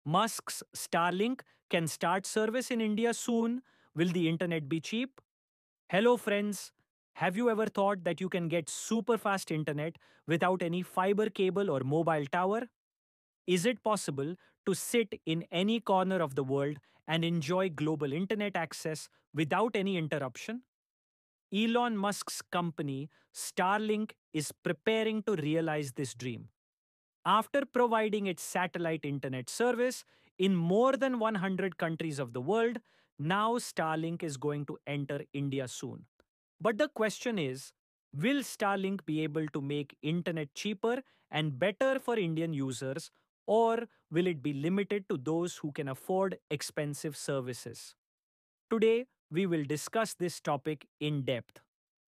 Musk's Starlink can start service in India soon. Will the internet be cheap? Hello, friends. Have you ever thought that you can get super fast internet without any fiber cable or mobile tower? Is it possible to sit in any corner of the world and enjoy global internet access without any interruption? Elon Musk's company, Starlink, is preparing to realize this dream. After providing its satellite internet service in more than 100 countries of the world, now Starlink is going to enter India soon. But the question is, will Starlink be able to make internet cheaper and better for Indian users, or will it be limited to those who can afford expensive services? Today, we will discuss this topic in depth.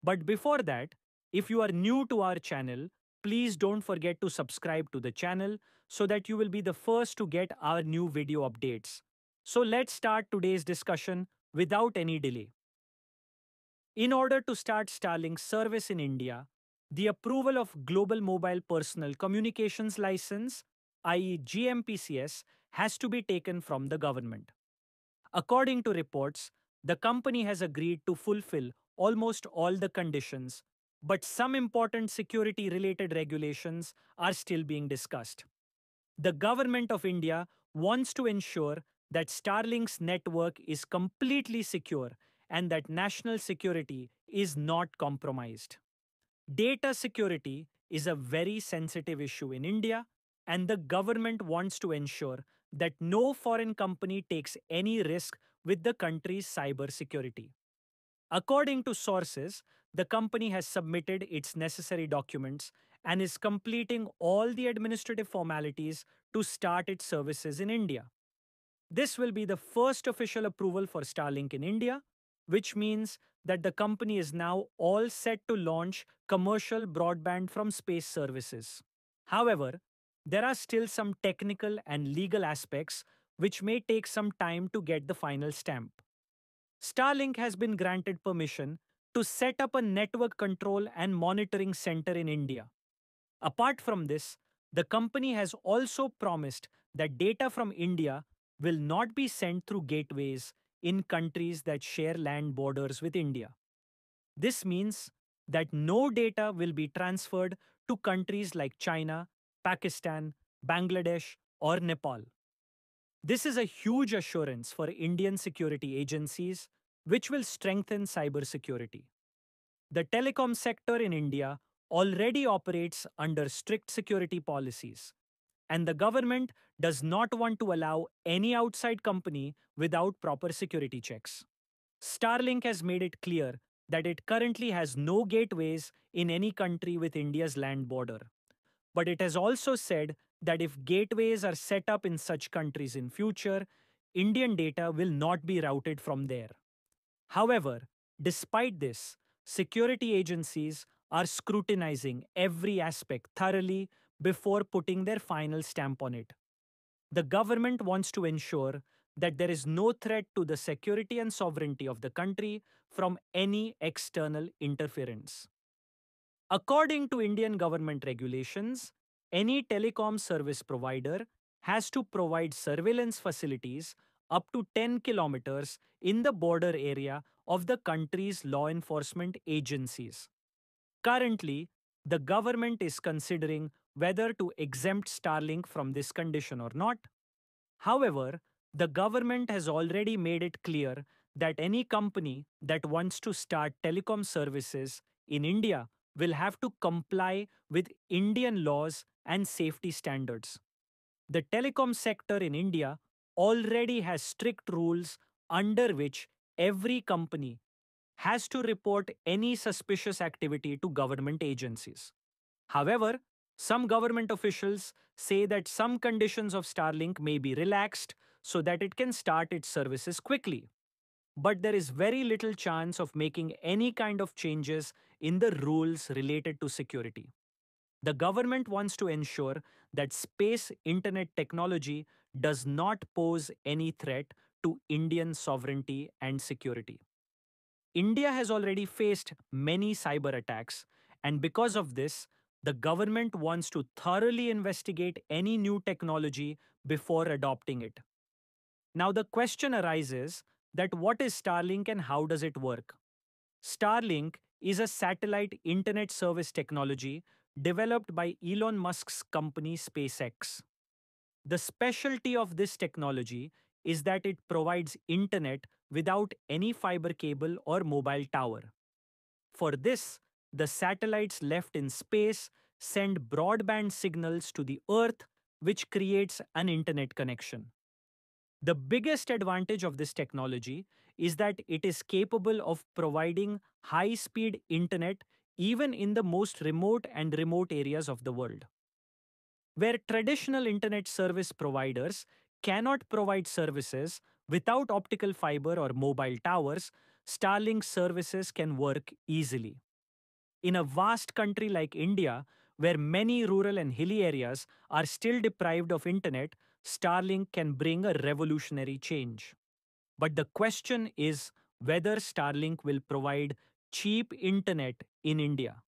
But before that, if you are new to our channel, please don't forget to subscribe to the channel so that you will be the first to get our new video updates. So let's start today's discussion without any delay. In order to start Starlink's service in India, the approval of Global Mobile Personal Communications License, i.e. GMPCS, has to be taken from the government. According to reports, the company has agreed to fulfill almost all the conditions, but some important security related regulations are still being discussed. The government of India wants to ensure that Starlink's network is completely secure and that national security is not compromised. Data security is a very sensitive issue in India, and the government wants to ensure that no foreign company takes any risk with the country's cyber security. According to sources, the company has submitted its necessary documents and is completing all the administrative formalities to start its services in India. This will be the first official approval for Starlink in India, which means that the company is now all set to launch commercial broadband from space services. However, there are still some technical and legal aspects which may take some time to get the final stamp. Starlink has been granted permission to set up a network control and monitoring center in India. Apart from this, the company has also promised that data from India will not be sent through gateways in countries that share land borders with India. This means that no data will be transferred to countries like China, Pakistan, Bangladesh, or Nepal. This is a huge assurance for Indian security agencies, which will strengthen cybersecurity. The telecom sector in India already operates under strict security policies, and the government does not want to allow any outside company without proper security checks. Starlink has made it clear that it currently has no gateways in any country with India's land border. But it has also said that if gateways are set up in such countries in future, Indian data will not be routed from there. However, despite this, security agencies are scrutinizing every aspect thoroughly before putting their final stamp on it. The government wants to ensure that there is no threat to the security and sovereignty of the country from any external interference. According to Indian government regulations, any telecom service provider has to provide surveillance facilities up to 10 kilometers in the border area of the country's law enforcement agencies. Currently, the government is considering whether to exempt Starlink from this condition or not. However, the government has already made it clear that any company that wants to start telecom services in India will have to comply with Indian laws and safety standards. The telecom sector in India already has strict rules under which every company has to report any suspicious activity to government agencies. However, some government officials say that some conditions of Starlink may be relaxed so that it can start its services quickly. But there is very little chance of making any kind of changes in the rules related to security. The government wants to ensure that space internet technology does not pose any threat to Indian sovereignty and security. India has already faced many cyber attacks, and because of this, The government wants to thoroughly investigate any new technology before adopting it. Now, the question arises that what is Starlink and how does it work? Starlink is a satellite internet service technology developed by Elon Musk's company SpaceX. The specialty of this technology is that it provides internet without any fiber cable or mobile tower. For this, the satellites left in space send broadband signals to the Earth, which creates an internet connection. The biggest advantage of this technology is that it is capable of providing high speed internet even in the most remote areas of the world. Where traditional internet service providers cannot provide services without optical fiber or mobile towers, Starlink services can work easily. In a vast country like India, where many rural and hilly areas are still deprived of internet, Starlink can bring a revolutionary change. But the question is whether Starlink will provide cheap internet in India.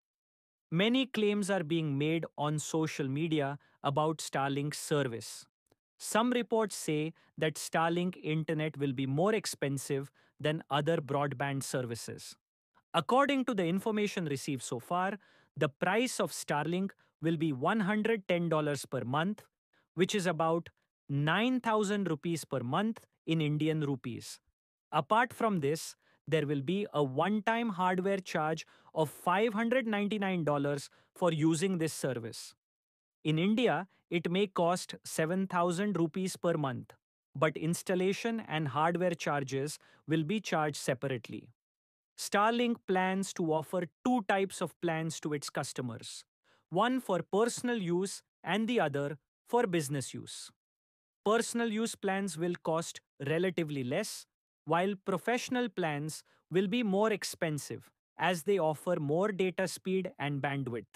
Many claims are being made on social media about Starlink's service. Some reports say that Starlink internet will be more expensive than other broadband services. According to the information received so far, the price of Starlink will be $110 per month, which is about 9,000 rupees per month in Indian rupees. Apart from this, there will be a one-time hardware charge of $599 for using this service. In India, it may cost 7,000 rupees per month, but installation and hardware charges will be charged separately. Starlink plans to offer two types of plans to its customers, one for personal use and the other for business use. Personal use plans will cost relatively less, while professional plans will be more expensive as they offer more data speed and bandwidth.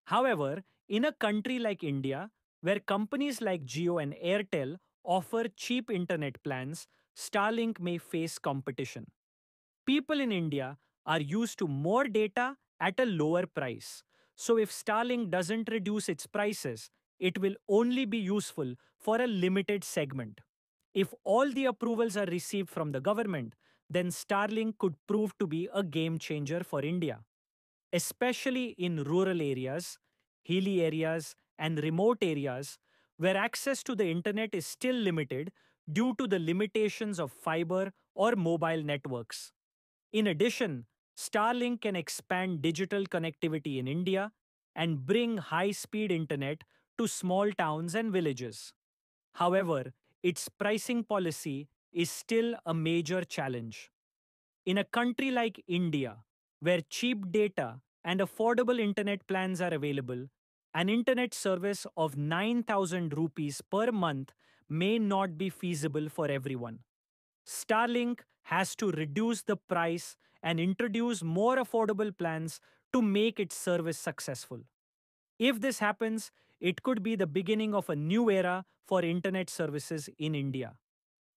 However, in a country like India, where companies like Jio and Airtel offer cheap internet plans, Starlink may face competition. People in India are used to more data at a lower price. So if Starlink doesn't reduce its prices, it will only be useful for a limited segment. If all the approvals are received from the government, then Starlink could prove to be a game changer for India, especially in rural areas, hilly areas, and remote areas where access to the internet is still limited due to the limitations of fiber or mobile networks. In addition, Starlink can expand digital connectivity in India and bring high speed internet to small towns and villages. However, its pricing policy is still a major challenge. In a country like India, where cheap data and affordable internet plans are available, an internet service of 9,000 rupees per month may not be feasible for everyone. Starlink has to reduce the price and introduce more affordable plans to make its service successful. If this happens, it could be the beginning of a new era for internet services in India.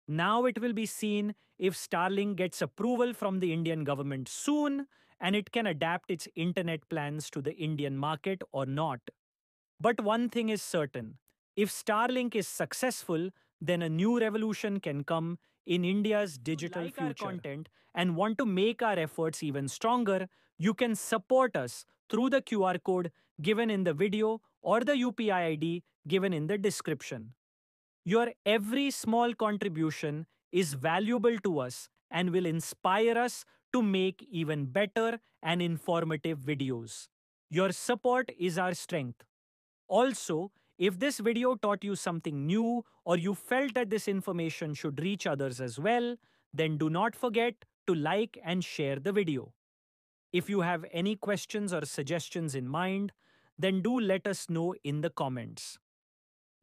Now it will be seen if Starlink gets approval from the Indian government soon and it can adapt its internet plans to the Indian market or not. But one thing is certain, if Starlink is successful, then a new revolution can come in India's digital future. Our content and want to make our efforts even stronger, you can support us through the QR code given in the video or the UPI ID given in the description. Your every small contribution is valuable to us and will inspire us to make even better and informative videos. Your support is our strength. Also, if this video taught you something new or you felt that this information should reach others as well, then do not forget to like and share the video. If you have any questions or suggestions in mind, then do let us know in the comments.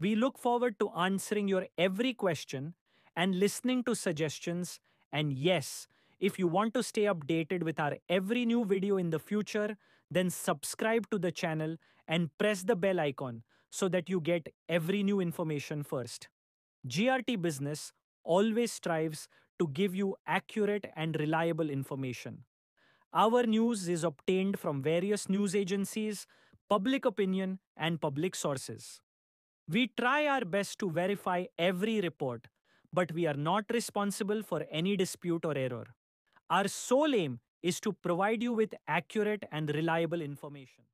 We look forward to answering your every question and listening to suggestions. And yes, if you want to stay updated with our every new video in the future, then subscribe to the channel and press the bell icon so that you get every new information first. GRT Business always strives to give you accurate and reliable information. Our news is obtained from various news agencies, public opinion, and public sources. We try our best to verify every report, but we are not responsible for any dispute or error. Our sole aim is to provide you with accurate and reliable information.